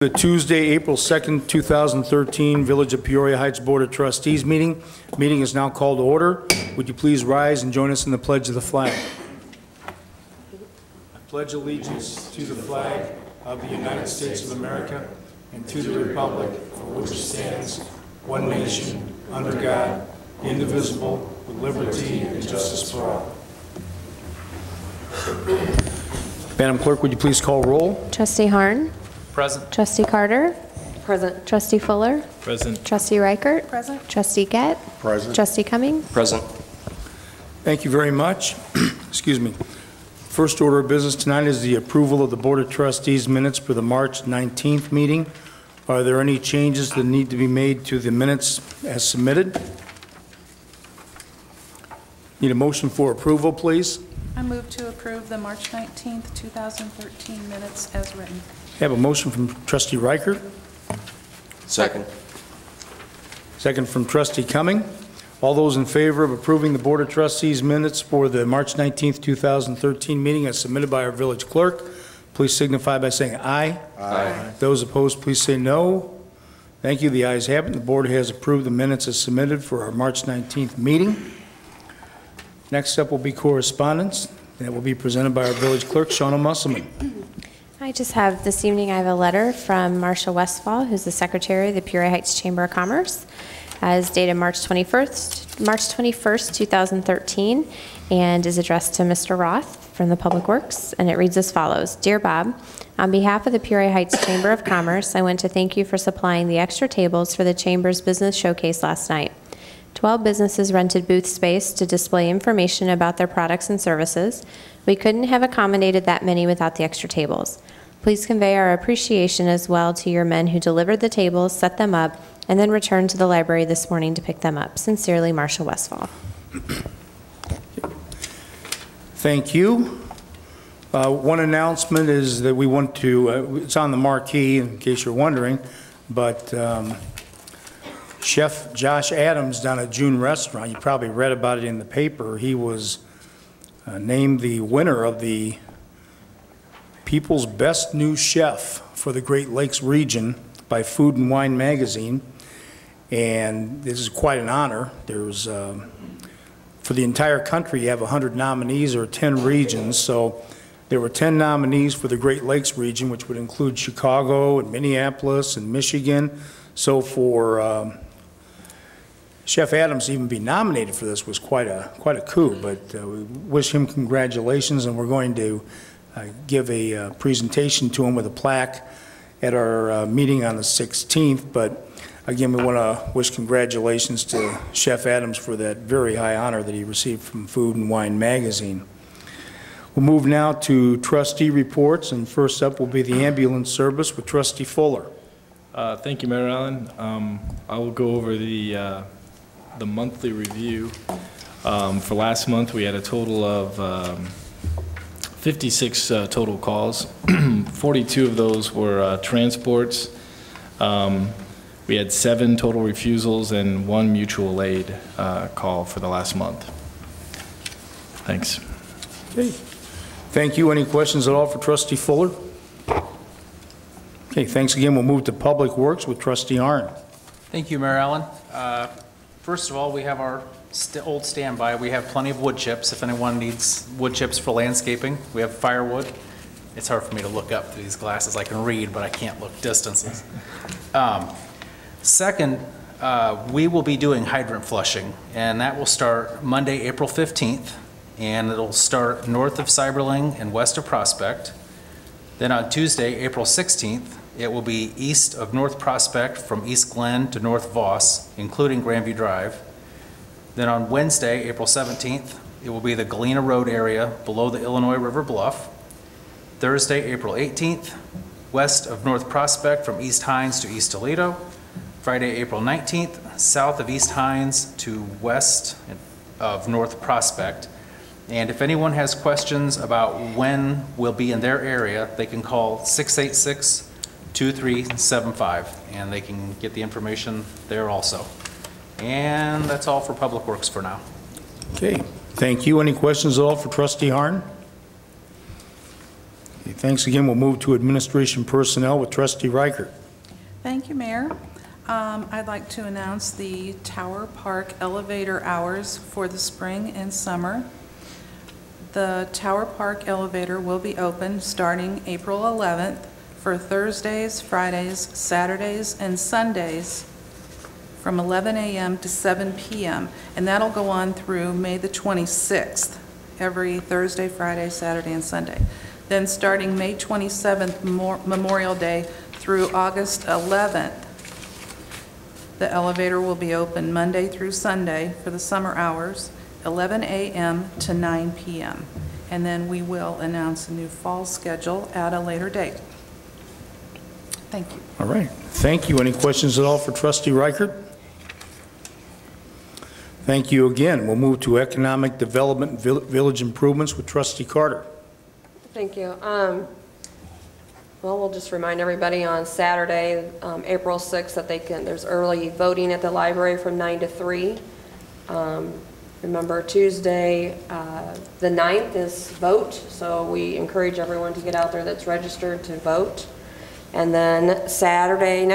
The Tuesday, April 2nd, 2013 Village of Peoria Heights Board of Trustees meeting. Meeting is now called to order. Would you please rise and join us in the pledge of the flag? I pledge allegiance to the flag of the United States of America and to the republic for which it stands, one nation, under God, indivisible, with liberty and justice for all. Madam Clerk, would you please call roll? Trustee Harn. Present. Trustee Carter. Present. Trustee Fuller. Present. Trustee Reichert. Present. Trustee Gett. Present. Trustee Cumming. Present. Thank you very much. Excuse me. First order of business tonight is the approval of the Board of Trustees minutes for the March 19th meeting. Are there any changes that need to be made to the minutes as submitted? Need a motion for approval, please? I move to approve the March 19th, 2013 minutes as written. Have a motion from Trustee Reichert. Second. Second from Trustee Cumming. All those in favor of approving the Board of Trustees minutes for the March 19th, 2013 meeting as submitted by our village clerk, please signify by saying aye. Aye. Those opposed, please say no. Thank you. The ayes have it. The board has approved the minutes as submitted for our March 19th meeting. Next up will be correspondence. That will be presented by our village clerk, Shauna Musselman. I just have this evening, I have a letter from Marcia Westfall, who's the secretary of the Peoria Heights Chamber of Commerce, as dated March 21st, 2013, and is addressed to Mr. Roth from the Public Works, and it reads as follows. Dear Bob, on behalf of the Peoria Heights Chamber of Commerce, I want to thank you for supplying the extra tables for the Chamber's business showcase last night. 12 businesses rented booth space to display information about their products and services. We couldn't have accommodated that many without the extra tables. Please convey our appreciation as well to your men who delivered the tables, set them up, and then returned to the library this morning to pick them up. Sincerely, Marcia Westfall. Thank you. One announcement is that we want to, it's on the marquee in case you're wondering, but Chef Josh Adams down at June Restaurant, you probably read about it in the paper. He was named the winner of the People's Best New Chef for the Great Lakes region by Food and Wine magazine. And this is quite an honor. There's, for the entire country, you have 100 nominees or 10 regions. So there were 10 nominees for the Great Lakes region, which would include Chicago and Minneapolis and Michigan. So for Chef Adams to even be nominated for this was quite a coup, but we wish him congratulations, and we're going to give a presentation to him with a plaque at our meeting on the 16th. But again, we want to wish congratulations to Chef Adams for that very high honor that he received from Food and Wine magazine. We'll move now to trustee reports, and first up will be the ambulance service with Trustee Fuller. Thank you, Mayor Allen. I will go over the monthly review. For last month, we had a total of 56 total calls. 42 of those were transports. We had 7 total refusals and 1 mutual aid call for the last month. Thanks. Okay. Thank you. Any questions at all for Trustee Fuller? Okay, thanks again. We'll move to Public Works with Trustee Harn. Thank you, Mayor Allen. First of all, we have our old standby. We have plenty of wood chips if anyone needs wood chips for landscaping. We have firewood. It's hard for me to look up through these glasses. I can read, but I can't look distances. Second, we will be doing hydrant flushing, and that will start Monday, April 15th, and it'll start north of Cyberling and west of Prospect. Then on Tuesday, April 16th, it will be east of North Prospect from East Glen to North Voss, including Grandview Drive. Then on Wednesday, April 17th, it will be the Galena Road area below the Illinois River Bluff. Thursday, April 18th, west of North Prospect from East Hines to East Toledo. Friday, April 19th, south of East Hines to west of North Prospect. And if anyone has questions about when we'll be in their area, they can call 686-2375, and they can get the information there also. And that's all for Public Works for now. Okay, thank you. Any questions at all for Trustee Harn? Okay, thanks again. We'll move to administration personnel with trustee Reichert. Thank you, Mayor. I'd like to announce the Tower Park elevator hours for the spring and summer. The Tower Park elevator will be open starting April 11th for Thursdays, Fridays, Saturdays, and Sundays from 11 a.m. to 7 p.m. And that'll go on through May the 26th, every Thursday, Friday, Saturday, and Sunday. Then starting May 27th, Memorial Day, through August 11th, the elevator will be open Monday through Sunday for the summer hours, 11 a.m. to 9 p.m. And then we will announce a new fall schedule at a later date. Thank you. All right. Thank you. Any questions at all for trustee Reichert? Thank you again. We'll move to economic development and village improvements with trustee Carter. Thank you. Well, we'll just remind everybody on Saturday, April 6th, that there's early voting at the library from 9 to 3. Remember, Tuesday, the 9th is vote, so we encourage everyone to get out there that's registered to vote. And then next Saturday,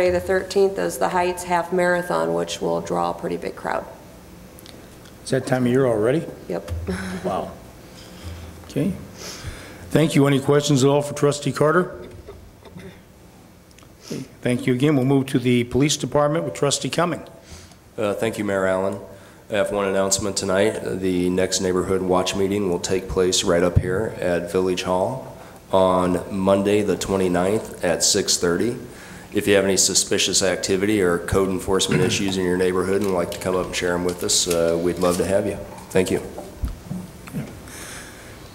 the 13th, is the Heights Half Marathon, which will draw a pretty big crowd. Is that time of year already? Yep. Wow. Okay. Thank you. Any questions at all for trustee Carter? Okay. Thank you again. We'll move to the police department with trustee Cumming. Thank you, Mayor Allen. I have one announcement tonight. The next neighborhood watch meeting will take place right up here at Village Hall on Monday the 29th at 6:30. If you have any suspicious activity or code enforcement issues in your neighborhood and would like to come up and share them with us, we'd love to have you. Thank you.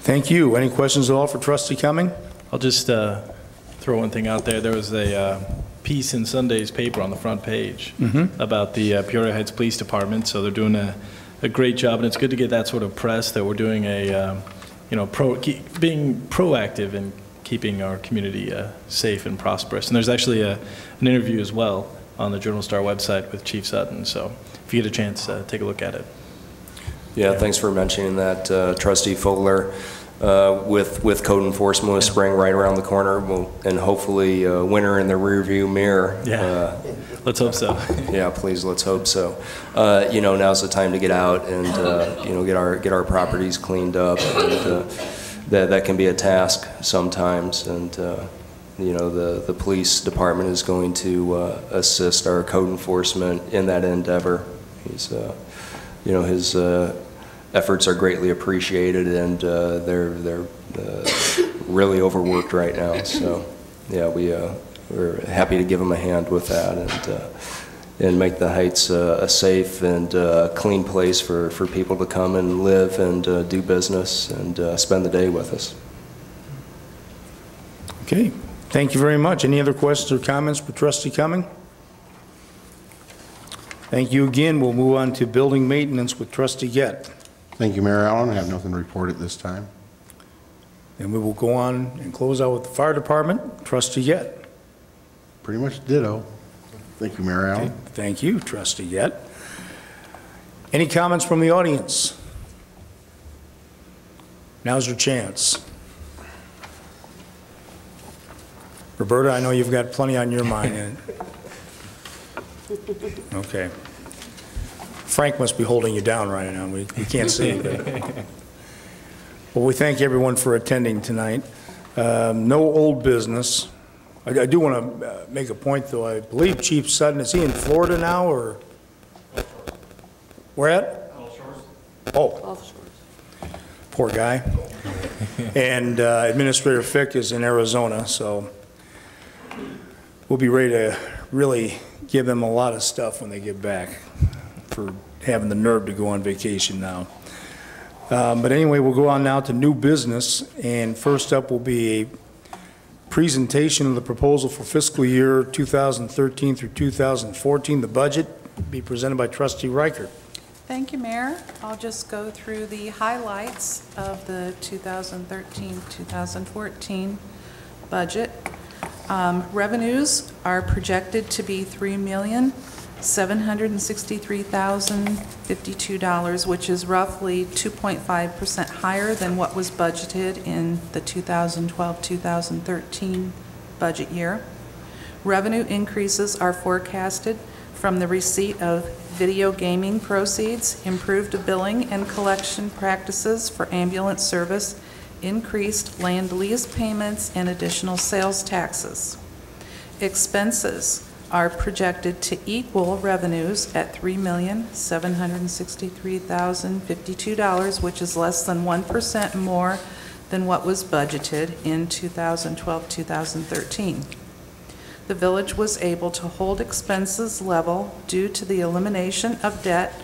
Thank you. Any questions at all for trustee Cumming? I'll just throw one thing out there. There was a piece in Sunday's paper on the front page about the Peoria Heights Police Department. So they're doing a great job, and it's good to get that sort of press that we're doing being proactive in keeping our community safe and prosperous. And there's actually an interview as well on the Journal-Star website with Chief Sutton. So if you get a chance, take a look at it. Yeah, thanks for mentioning that, Trustee Fogler. With code enforcement with spring right around the corner, and hopefully winter in the rearview mirror. Yeah, let's hope so. Yeah, please, let's hope so. Now's the time to get out and get our properties cleaned up, and that can be a task sometimes. And the police department is going to assist our code enforcement in that endeavor. His efforts are greatly appreciated, and they're really overworked right now. So, yeah, we're happy to give them a hand with that, and make the Heights a safe and clean place for people to come and live and do business and spend the day with us. Okay. Thank you very much. Any other questions or comments for trustee Cumming? Thank you again. We'll move on to building maintenance with trustee Gett. Thank you, Mayor Allen. I have nothing to report at this time. And we will go on and close out with the fire department. Trustee Gett. Pretty much ditto. Thank you, Mayor Allen. Okay. Thank you, trustee Gett. Any comments from the audience? Now's your chance. Roberta, I know you've got plenty on your mind. Okay. Frank must be holding you down right now. We can't see it. Well, we thank everyone for attending tonight. No old business. I do want to make a point, though. I believe Chief Sutton, is he in Florida now, or? Where at? Oh. Poor guy. And Administrator Fick is in Arizona, so we'll be ready to really give them a lot of stuff when they get back for having the nerve to go on vacation now. But anyway, we'll go on now to new business, and first up will be a presentation of the proposal for fiscal year 2013 through 2014. The budget will be presented by trustee Reichert. Thank you, Mayor. I'll just go through the highlights of the 2013-2014 budget. Revenues are projected to be $763,052, which is roughly 2.5% higher than what was budgeted in the 2012-2013 budget year. Revenue increases are forecasted from the receipt of video gaming proceeds, improved billing and collection practices for ambulance service, increased land lease payments, and additional sales taxes. Expenses are projected to equal revenues at $3,763,052, which is less than 1% more than what was budgeted in 2012-2013. The village was able to hold expenses level due to the elimination of debt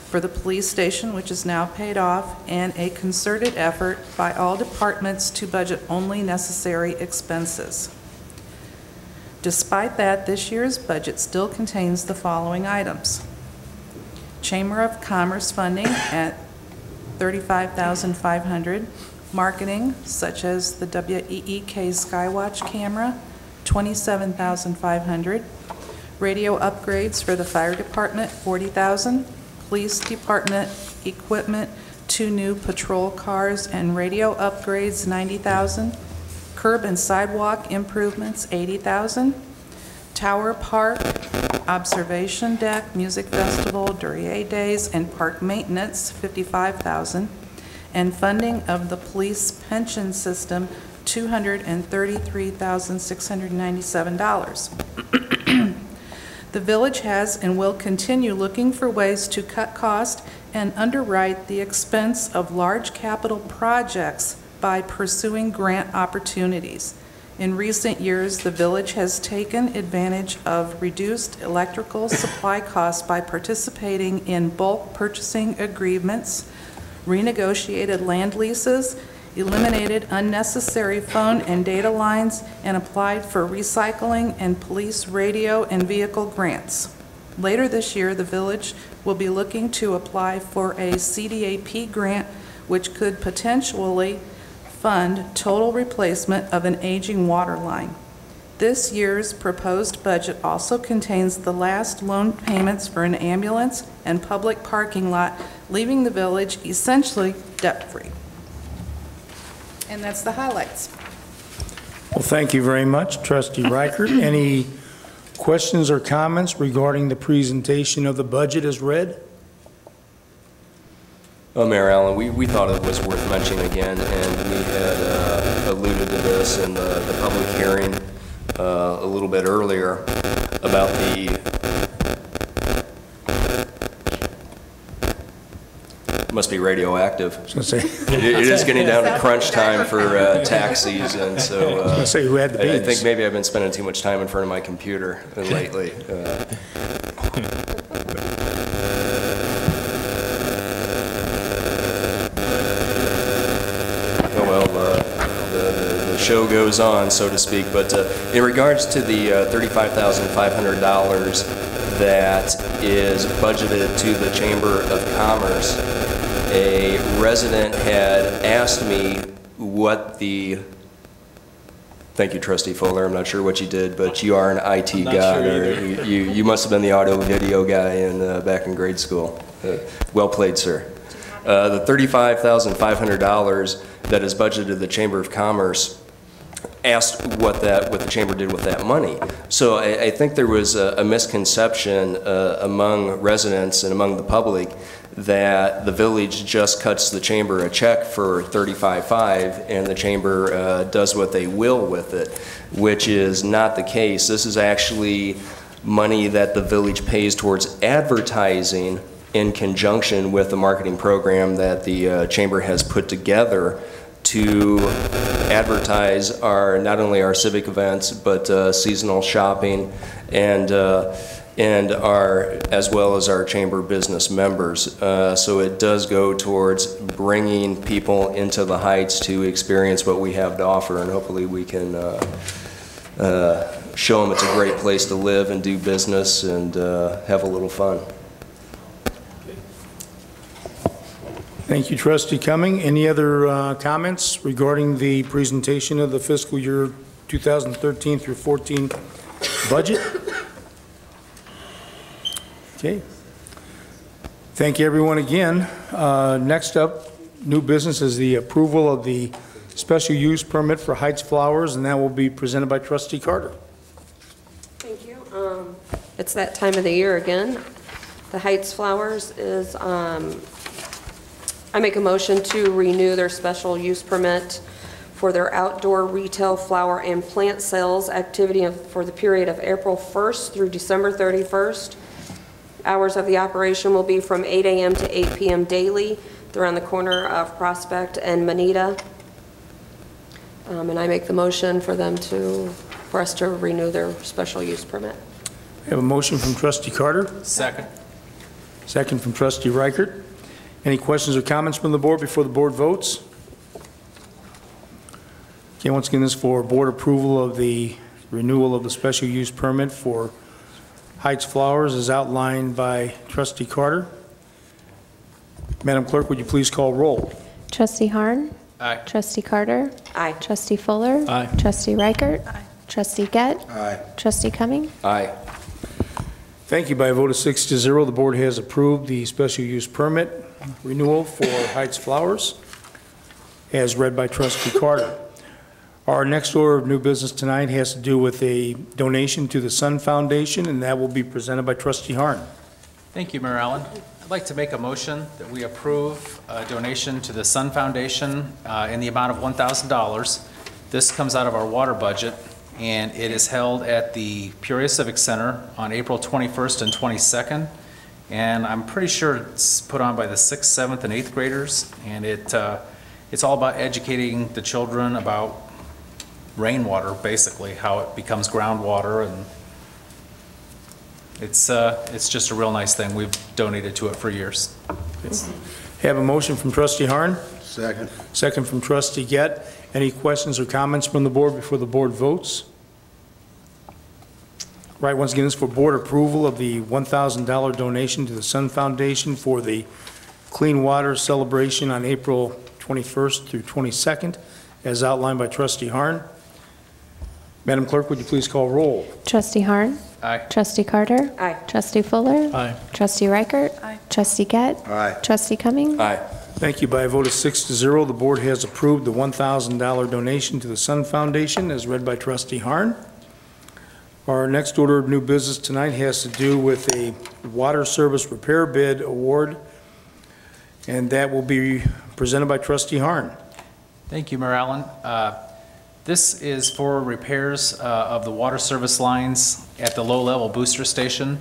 for the police station, which is now paid off, and a concerted effort by all departments to budget only necessary expenses. Despite that, this year's budget still contains the following items. Chamber of Commerce funding at $35,500. Marketing, such as the WEEK Skywatch camera, $27,500. Radio upgrades for the fire department, $40,000. Police department equipment, 2 new patrol cars and radio upgrades, $90,000. Curb and sidewalk improvements, $80,000. Tower Park observation deck, music festival, Duryea Days, and park maintenance, $55,000. And funding of the police pension system, $233,697. The village has and will continue looking for ways to cut costs and underwrite the expense of large capital projects by pursuing grant opportunities. In recent years, the village has taken advantage of reduced electrical supply costs by participating in bulk purchasing agreements, renegotiated land leases, eliminated unnecessary phone and data lines, and applied for recycling and police radio and vehicle grants. Later this year, the village will be looking to apply for a CDAP grant, which could potentially fund total replacement of an aging water line. This year's proposed budget also contains the last loan payments for an ambulance and public parking lot, leaving the village essentially debt-free. And that's the highlights. Well, thank you very much, Trustee Reichert. Any questions or comments regarding the presentation of the budget as read? Well, Mayor Allen, we thought it was worth mentioning again, and we had alluded to this in the public hearing a little bit earlier about the must be radioactive. It is getting down to crunch time for tax season, so I was gonna say, who had the beans? I think maybe I've been spending too much time in front of my computer lately. The show goes on, so to speak. But in regards to the $35,500 that is budgeted to the Chamber of Commerce, a resident had asked me what the, thank you, Trustee Fuller, I'm not sure what you did, but you are an IT guy. Sure you must have been the audio video guy back in grade school. Well played, sir. The $35,500 that is budgeted to the Chamber of Commerce asked what the Chamber did with that money. So I think there was a misconception among residents and among the public that the village just cuts the Chamber a check for $35,500 and the Chamber does what they will with it, which is not the case. This is actually money that the village pays towards advertising in conjunction with the marketing program that the Chamber has put together to advertise not only our civic events, but seasonal shopping and as well as our Chamber business members. So it does go towards bringing people into the Heights to experience what we have to offer, and hopefully we can show them it's a great place to live and do business and have a little fun. Thank you, Trustee Cumming. Any other comments regarding the presentation of the fiscal year 2013 through 14 budget? Okay. Thank you, everyone, again. Next up, new business is the approval of the special use permit for Heights Flowers, and that will be presented by Trustee Carter. Thank you. It's that time of the year again. The Heights Flowers is, I make a motion to renew their special use permit for their outdoor retail flower and plant sales activity for the period of April 1st through December 31st. Hours of the operation will be from 8 a.m. to 8 p.m. daily. They're on the corner of Prospect and Manita. And I make the motion for us to renew their special use permit. We have a motion from Trustee Carter, Second. second from Trustee Reichert. Any questions or comments from the board before the board votes? Okay, once again, this is for board approval of the renewal of the special use permit for Heights Flowers as outlined by Trustee Carter. Madam Clerk, would you please call roll? Trustee Harn. Aye. Trustee Carter. Aye. Trustee Fuller. Aye. Trustee Reichert. Aye. Trustee Gett. Aye. Trustee Cumming. Aye. Thank you. By a vote of 6-0, the board has approved the special use permit renewal for Heights Flowers as read by Trustee Carter. Our next order of new business tonight has to do with a donation to the Sun Foundation, and that will be presented by Trustee Harn. Thank you, Mayor Allen. I'd like to make a motion that we approve a donation to the Sun Foundation in the amount of $1,000. This comes out of our water budget, and it is held at the Peoria Civic Center on April 21st and 22nd. And I'm pretty sure it's put on by the 6th, 7th, and 8th graders, and it's all about educating the children about rainwater, basically, how it becomes groundwater, and it's just a real nice thing. We've donated to it for years. Have a motion from Trustee Harn, Second. second from Trustee Gett. Any questions or comments from the board before the board votes? Right, once again, this is for board approval of the $1,000 donation to the Sun Foundation for the Clean Water Celebration on April 21st through 22nd, as outlined by Trustee Harn. Madam Clerk, would you please call roll? Trustee Harn. Aye. Trustee Carter. Aye. Trustee Fuller. Aye. Trustee Reichert. Aye. Trustee Gett. Aye. Trustee Cumming. Aye. Thank you. By a vote of 6-0, the board has approved the $1,000 donation to the Sun Foundation as read by Trustee Harn. Our next order of new business tonight has to do with a water service repair bid award, and that will be presented by Trustee Harn. Thank you, Mayor Allen. This is for repairs of the water service lines at the low-level booster station.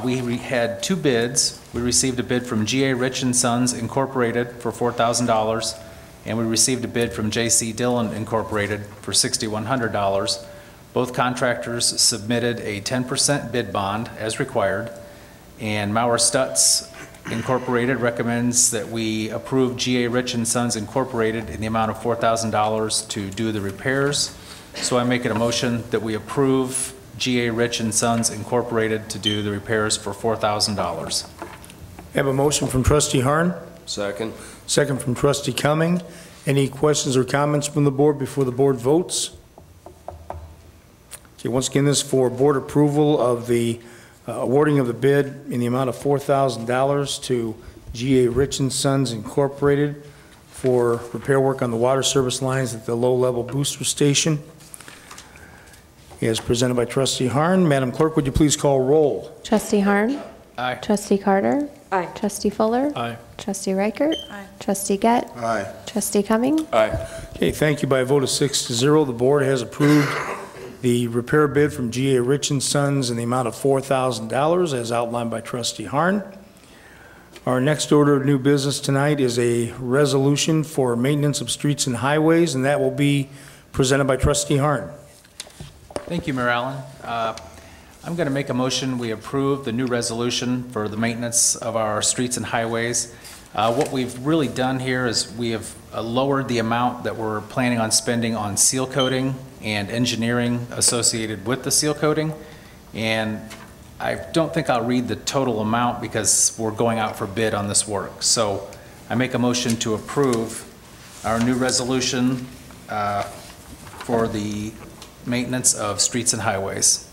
We had two bids. We received a bid from G.A. Rich & Sons Incorporated for $4,000, and we received a bid from J.C. Dillon Incorporated for $6,100. Both contractors submitted a 10% bid bond as required, and Maurer Stutz Incorporated recommends that we approve G.A. Rich & Sons Incorporated in the amount of $4,000 to do the repairs. So I make it a motion that we approve G.A. Rich & Sons Incorporated to do the repairs for $4,000. Have a motion from Trustee Harn, Second. second from Trustee Cumming. Any questions or comments from the board before the board votes? Okay, once again, this is for board approval of the awarding of the bid in the amount of $4,000 to G.A. Rich & Sons Incorporated for repair work on the water service lines at the low-level booster station. As presented by Trustee Harn. Madam Clerk, would you please call roll? Trustee Harn. Aye. Trustee Carter. Aye. Trustee Fuller. Aye. Trustee Reichert. Aye. Trustee Gett. Aye. Trustee Cumming. Aye. Okay, thank you. By a vote of 6-0, the board has approved the repair bid from G.A. Rich & Sons in the amount of $4,000 as outlined by Trustee Harn. Our next order of new business tonight is a resolution for maintenance of streets and highways, and that will be presented by Trustee Harn. Thank you, Mayor Allen. I'm going to make a motion, we approve the new resolution for the maintenance of our streets and highways. What we've really done here is we have lowered the amount that we're planning on spending on seal coating and engineering associated with the seal coating. And I don't think I'll read the total amount because we're going out for bid on this work. So I make a motion to approve our new resolution for the maintenance of streets and highways.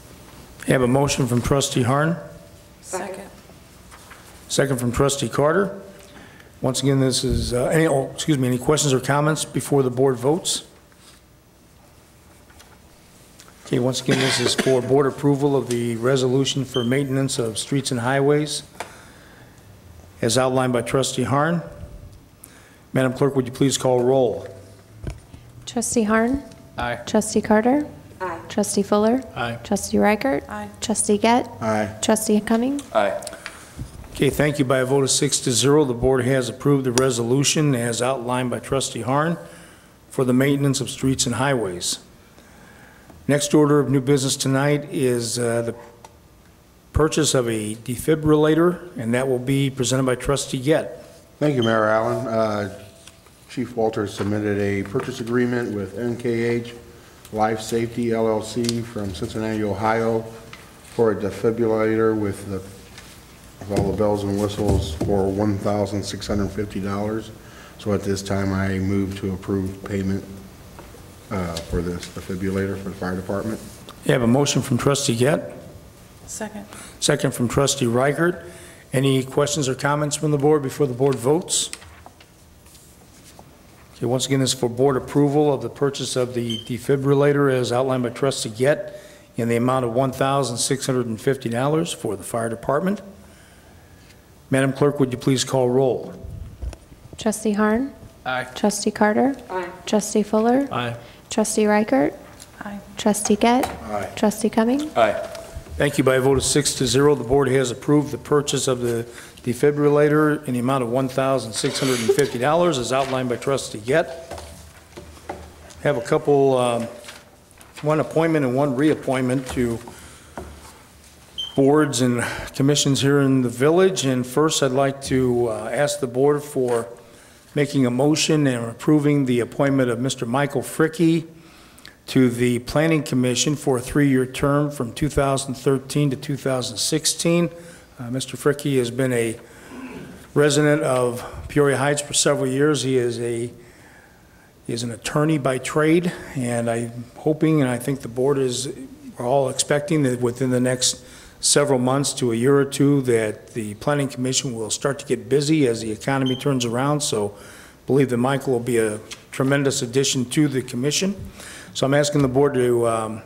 Have a motion from Trustee Harn, Second. Second from trustee Carter. Once again, this is, any questions or comments before the board votes? Okay, once again, this is for board approval of the resolution for maintenance of streets and highways as outlined by trustee Harn. Madam Clerk, would you please call roll? Trustee Harn? Aye. Trustee Carter? Aye. Trustee Fuller? Aye. Trustee Reichert? Aye. Trustee Gett? Aye. Trustee Cumming? Aye. Okay, thank you. By a vote of 6-0, the board has approved the resolution as outlined by trustee Harn for the maintenance of streets and highways. Next order of new business tonight is the purchase of a defibrillator, and that will be presented by trustee Gett. Thank you, Mayor Allen. Chief Walters submitted a purchase agreement with NKH Life Safety LLC from Cincinnati, Ohio for a defibrillator with all the bells and whistles for $1,650. So at this time, I move to approve payment for this defibrillator for the fire department. You have a motion from trustee Gett, Second. second from trustee Reichert. Any questions or comments from the board before the board votes? Okay, once again, this is for board approval of the purchase of the defibrillator as outlined by trustee Gett in the amount of $1,650 for the fire department. Madam Clerk, would you please call roll? Trustee Harn? Aye. Trustee Carter? Aye. Trustee Fuller? Aye. Trustee Reichert? Aye. Trustee Gett? Aye. Trustee Cumming? Aye. Thank you. By a vote of 6-0, the board has approved the purchase of the defibrillator in the amount of $1,650 as outlined by trustee Gett. Have a couple, one appointment and one reappointment to boards and commissions here in the village. And first, I'd like to ask the board for making a motion and approving the appointment of Mr. Michael Fricke to the Planning Commission for a 3-year term from 2013 to 2016. Mr. Fricke has been a resident of Peoria Heights for several years. He is an attorney by trade, and I'm hoping, and I think the board we're all expecting that within the next several months to a year or two that the Planning Commission will start to get busy as the economy turns around. So I believe that Michael will be a tremendous addition to the commission. So I'm asking the board to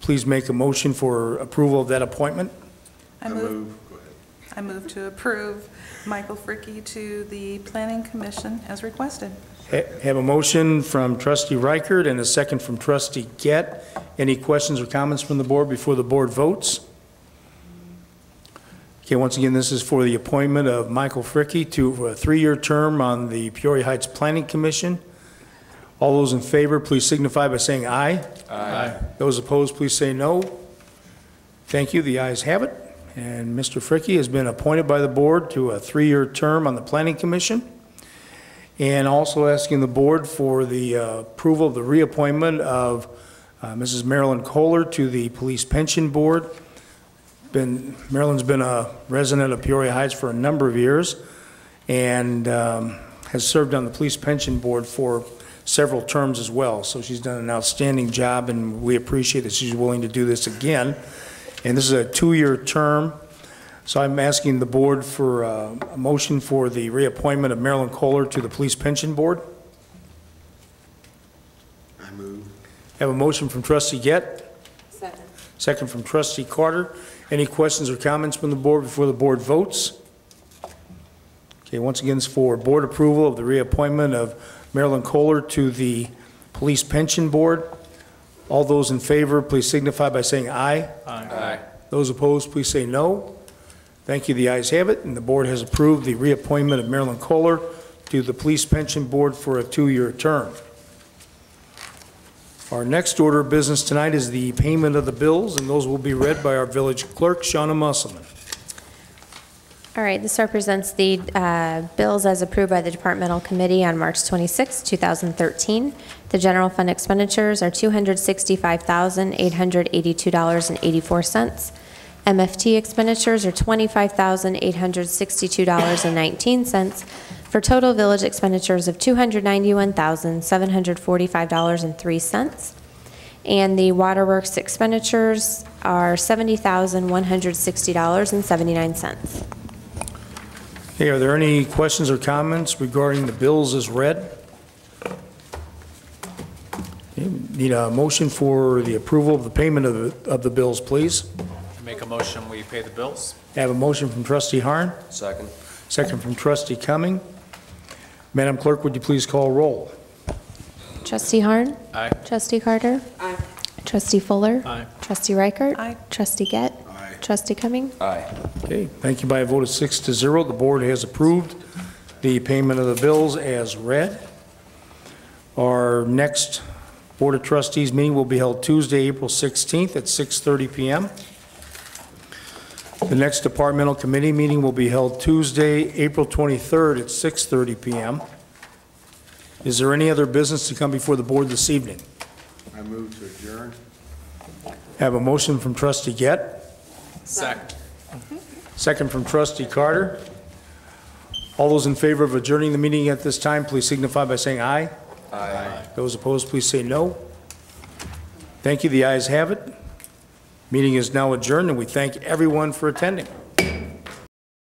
please make a motion for approval of that appointment. I move to approve Michael Fricke to the Planning Commission as requested. Have a motion from trustee Reichert and a second from trustee Gett. Any questions or comments from the board before the board votes? Okay, once again, this is for the appointment of Michael Fricke to a 3-year term on the Peoria Heights Planning Commission. All those in favor, please signify by saying aye. Aye. Those opposed, please say no. Thank you. The ayes have it. And Mr. Fricke has been appointed by the board to a 3-year term on the Planning Commission. And also asking the board for the approval of the reappointment of Mrs. Marilyn Kohler to the Police Pension Board. Marilyn's been a resident of Peoria Heights for a number of years and has served on the Police Pension Board for several terms as well. So she's done an outstanding job, and we appreciate that she's willing to do this again. And this is a 2-year term. So I'm asking the board for a motion for the reappointment of Marilyn Kohler to the Police Pension Board. I move. Have a motion from trustee Gett, Second. second from trustee Carter. Any questions or comments from the board before the board votes? Okay, once again, it's for board approval of the reappointment of Marilyn Kohler to the Police Pension Board. All those in favor, please signify by saying aye. Aye. Those opposed, please say no. Thank you. The ayes have it, and the board has approved the reappointment of Marilyn Kohler to the Police Pension Board for a 2-year term. Our next order of business tonight is the payment of the bills, and those will be read by our village clerk, Shauna Musselman. All right, this represents the bills as approved by the Departmental Committee on March 26, 2013. The general fund expenditures are $265,882.84. MFT expenditures are $25,862.19 for total village expenditures of $291,745.03. And the waterworks expenditures are $70,160.79. Okay, are there any questions or comments regarding the bills as read? Okay, need a motion for the approval of the payment of the bills, please. Make a motion, we pay the bills? I have a motion from trustee Harn, Second. second from trustee Cumming. Madam Clerk, would you please call roll? Trustee Harn? Aye. Trustee Carter? Aye. Trustee Fuller? Aye. Trustee Reichert? Aye. Trustee Gett? Aye. Trustee Cumming? Aye. Okay, thank you by a vote of 6-0. The board has approved the payment of the bills as read. Our next Board of Trustees meeting will be held Tuesday, April 16th at 6:30 PM. The next departmental committee meeting will be held Tuesday, April 23rd at 6:30 PM. Is there any other business to come before the board this evening? I move to adjourn. Have a motion from trustee Gett, Second. second from trustee Carter. All those in favor of adjourning the meeting at this time, please signify by saying aye. Aye. Those opposed, please say no. Thank you, the ayes have it. Meeting is now adjourned, and we thank everyone for attending.